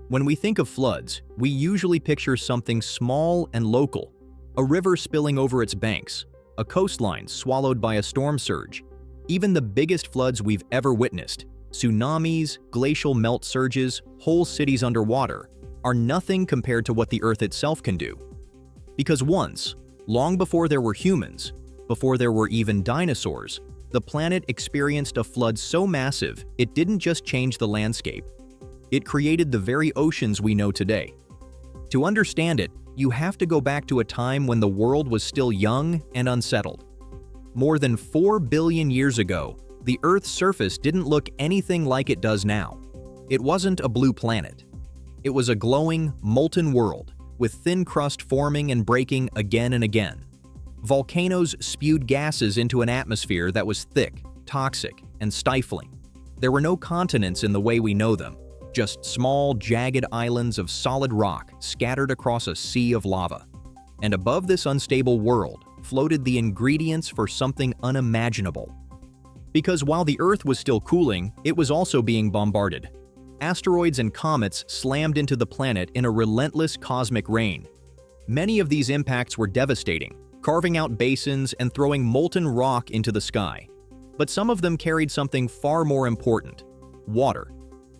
When we think of floods, we usually picture something small and local, a river spilling over its banks, a coastline swallowed by a storm surge. Even the biggest floods we've ever witnessed, tsunamis, glacial melt surges, whole cities underwater, are nothing compared to what the Earth itself can do. Because once, long before there were humans, before there were even dinosaurs, the planet experienced a flood so massive it didn't just change the landscape. It created the very oceans we know today. To understand it, you have to go back to a time when the world was still young and unsettled. More than 4 billion years ago, the Earth's surface didn't look anything like it does now. It wasn't a blue planet. It was a glowing, molten world, with thin crust forming and breaking again and again. Volcanoes spewed gases into an atmosphere that was thick, toxic, and stifling. There were no continents in the way we know them, just small, jagged islands of solid rock scattered across a sea of lava. And above this unstable world floated the ingredients for something unimaginable. Because while the Earth was still cooling, it was also being bombarded. Asteroids and comets slammed into the planet in a relentless cosmic rain. Many of these impacts were devastating, carving out basins and throwing molten rock into the sky. But some of them carried something far more important: water.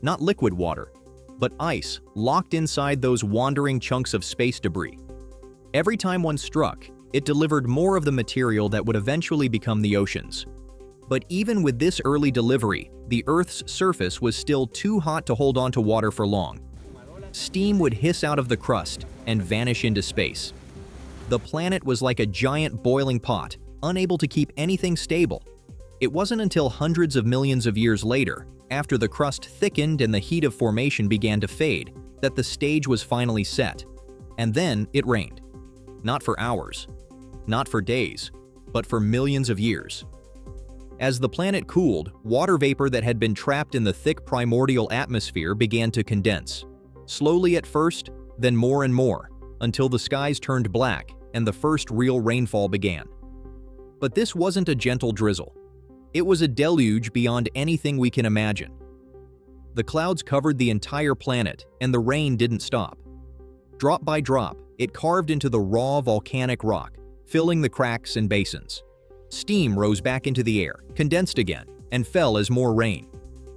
Not liquid water, but ice locked inside those wandering chunks of space debris. Every time one struck, it delivered more of the material that would eventually become the oceans. But even with this early delivery, the Earth's surface was still too hot to hold on to water for long. Steam would hiss out of the crust and vanish into space. The planet was like a giant boiling pot, unable to keep anything stable. It wasn't until hundreds of millions of years later, after the crust thickened and the heat of formation began to fade, that the stage was finally set. And then it rained. Not for hours, not for days, but for millions of years. As the planet cooled, water vapor that had been trapped in the thick primordial atmosphere began to condense. Slowly at first, then more and more, until the skies turned black and the first real rainfall began. But this wasn't a gentle drizzle. It was a deluge beyond anything we can imagine. The clouds covered the entire planet, and the rain didn't stop. Drop by drop, it carved into the raw volcanic rock, filling the cracks and basins. Steam rose back into the air, condensed again, and fell as more rain.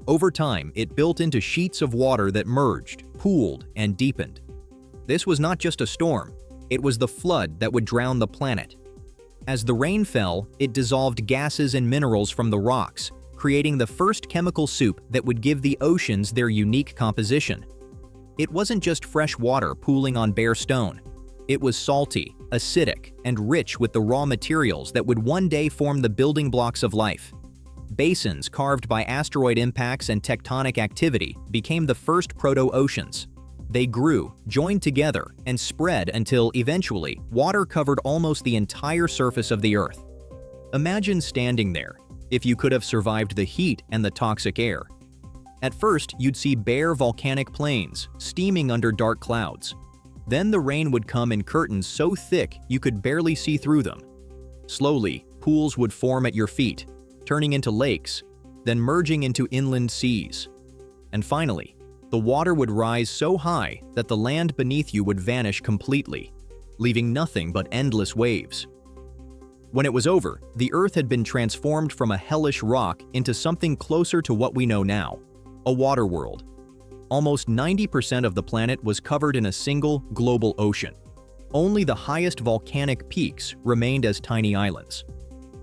Over time, it built into sheets of water that merged, pooled, and deepened. This was not just a storm, it was the flood that would drown the planet. As the rain fell, it dissolved gases and minerals from the rocks, creating the first chemical soup that would give the oceans their unique composition. It wasn't just fresh water pooling on bare stone. It was salty, acidic, and rich with the raw materials that would one day form the building blocks of life. Basins carved by asteroid impacts and tectonic activity became the first proto-oceans. They grew, joined together, and spread until, eventually, water covered almost the entire surface of the Earth. Imagine standing there, if you could have survived the heat and the toxic air. At first, you'd see bare volcanic plains, steaming under dark clouds. Then the rain would come in curtains so thick you could barely see through them. Slowly, pools would form at your feet, turning into lakes, then merging into inland seas. And finally, the water would rise so high that the land beneath you would vanish completely, leaving nothing but endless waves. When it was over, the Earth had been transformed from a hellish rock into something closer to what we know now, a water world. Almost 90% of the planet was covered in a single global ocean. Only the highest volcanic peaks remained as tiny islands.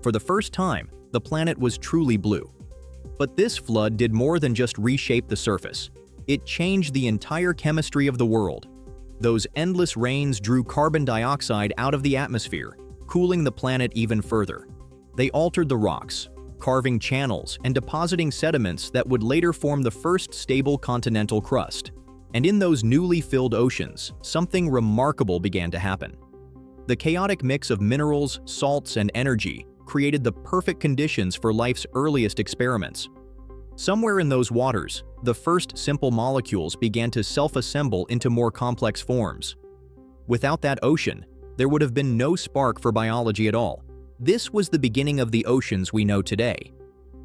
For the first time, the planet was truly blue. But this flood did more than just reshape the surface. It changed the entire chemistry of the world. Those endless rains drew carbon dioxide out of the atmosphere, cooling the planet even further. They altered the rocks, carving channels and depositing sediments that would later form the first stable continental crust. And in those newly filled oceans, something remarkable began to happen. The chaotic mix of minerals, salts, and energy created the perfect conditions for life's earliest experiments. Somewhere in those waters, the first simple molecules began to self-assemble into more complex forms. Without that ocean, there would have been no spark for biology at all. This was the beginning of the oceans we know today.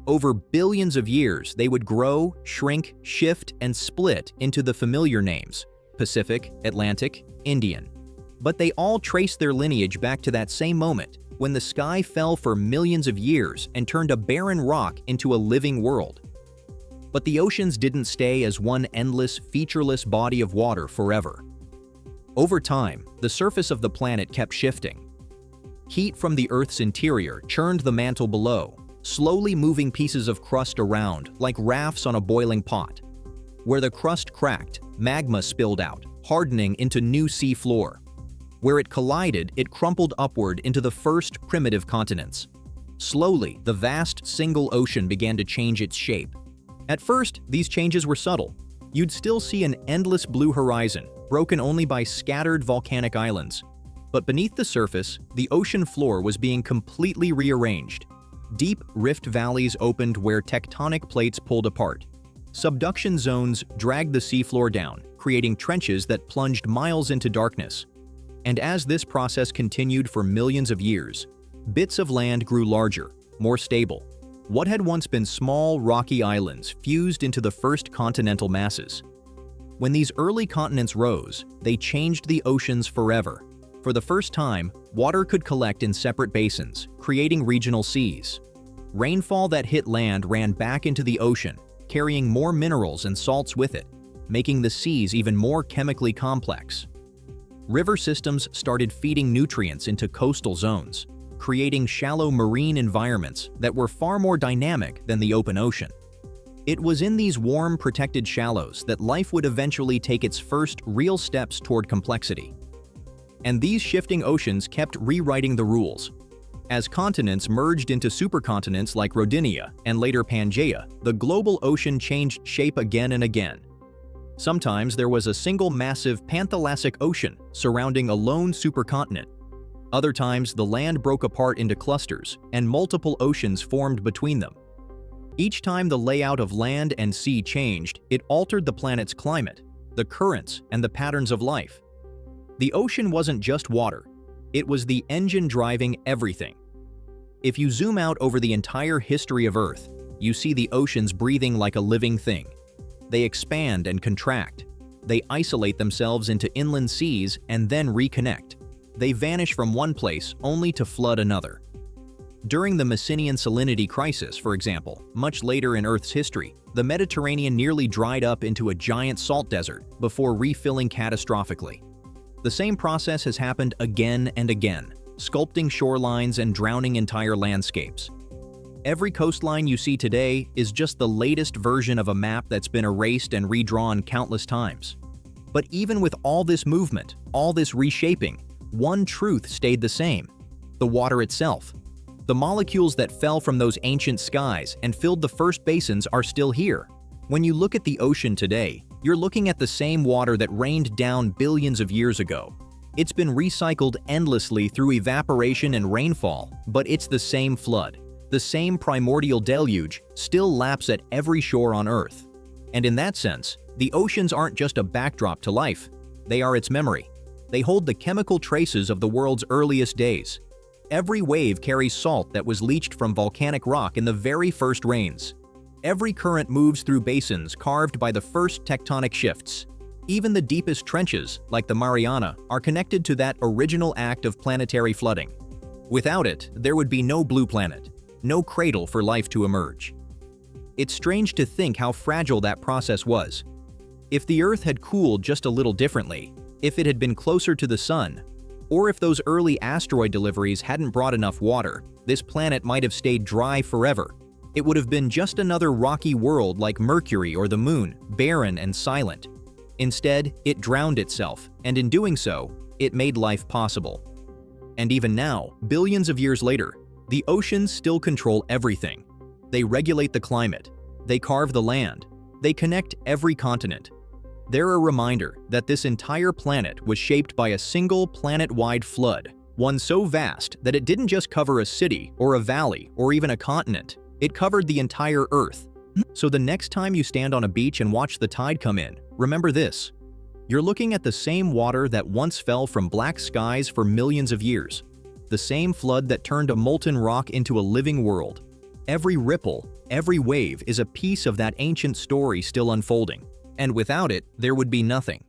Over billions of years, they would grow, shrink, shift, and split into the familiar names: Pacific, Atlantic, Indian. But they all trace their lineage back to that same moment, when the sky fell for millions of years and turned a barren rock into a living world. But the oceans didn't stay as one endless, featureless body of water forever. Over time, the surface of the planet kept shifting. Heat from the Earth's interior churned the mantle below, slowly moving pieces of crust around like rafts on a boiling pot. Where the crust cracked, magma spilled out, hardening into new sea floor. Where it collided, it crumpled upward into the first primitive continents. Slowly, the vast single ocean began to change its shape. At first, these changes were subtle. You'd still see an endless blue horizon, broken only by scattered volcanic islands. But beneath the surface, the ocean floor was being completely rearranged. Deep rift valleys opened where tectonic plates pulled apart. Subduction zones dragged the seafloor down, creating trenches that plunged miles into darkness. And as this process continued for millions of years, bits of land grew larger, more stable. What had once been small, rocky islands fused into the first continental masses. When these early continents rose, they changed the oceans forever. For the first time, water could collect in separate basins, creating regional seas. Rainfall that hit land ran back into the ocean, carrying more minerals and salts with it, making the seas even more chemically complex. River systems started feeding nutrients into coastal zones, creating shallow marine environments that were far more dynamic than the open ocean. It was in these warm, protected shallows that life would eventually take its first real steps toward complexity. And these shifting oceans kept rewriting the rules. As continents merged into supercontinents like Rodinia and later Pangaea, the global ocean changed shape again and again. Sometimes there was a single massive panthalassic ocean surrounding a lone supercontinent. Other times the land broke apart into clusters and multiple oceans formed between them. Each time the layout of land and sea changed, it altered the planet's climate, the currents, and the patterns of life. The ocean wasn't just water, it was the engine driving everything. If you zoom out over the entire history of Earth, you see the oceans breathing like a living thing. They expand and contract. They isolate themselves into inland seas and then reconnect. They vanish from one place only to flood another. During the Messinian salinity crisis, for example, much later in Earth's history, the Mediterranean nearly dried up into a giant salt desert before refilling catastrophically. The same process has happened again and again, sculpting shorelines and drowning entire landscapes. Every coastline you see today is just the latest version of a map that's been erased and redrawn countless times. But even with all this movement, all this reshaping, one truth stayed the same: the water itself. The molecules that fell from those ancient skies and filled the first basins are still here. When you look at the ocean today, you're looking at the same water that rained down billions of years ago. It's been recycled endlessly through evaporation and rainfall, but it's the same flood. The same primordial deluge still laps at every shore on Earth. And in that sense, the oceans aren't just a backdrop to life, they are its memory. They hold the chemical traces of the world's earliest days. Every wave carries salt that was leached from volcanic rock in the very first rains. Every current moves through basins carved by the first tectonic shifts. Even the deepest trenches, like the Mariana, are connected to that original act of planetary flooding. Without it, there would be no blue planet, no cradle for life to emerge. It's strange to think how fragile that process was. If the Earth had cooled just a little differently, if it had been closer to the Sun, or if those early asteroid deliveries hadn't brought enough water, this planet might have stayed dry forever. It would have been just another rocky world like Mercury or the Moon, barren and silent. Instead, it drowned itself, and in doing so, it made life possible. And even now, billions of years later, the oceans still control everything. They regulate the climate, they carve the land, they connect every continent. They're a reminder that this entire planet was shaped by a single planet-wide flood, one so vast that it didn't just cover a city or a valley or even a continent, it covered the entire Earth. So the next time you stand on a beach and watch the tide come in, remember this: you're looking at the same water that once fell from black skies for millions of years, the same flood that turned a molten rock into a living world. Every ripple, every wave is a piece of that ancient story still unfolding, and without it, there would be nothing.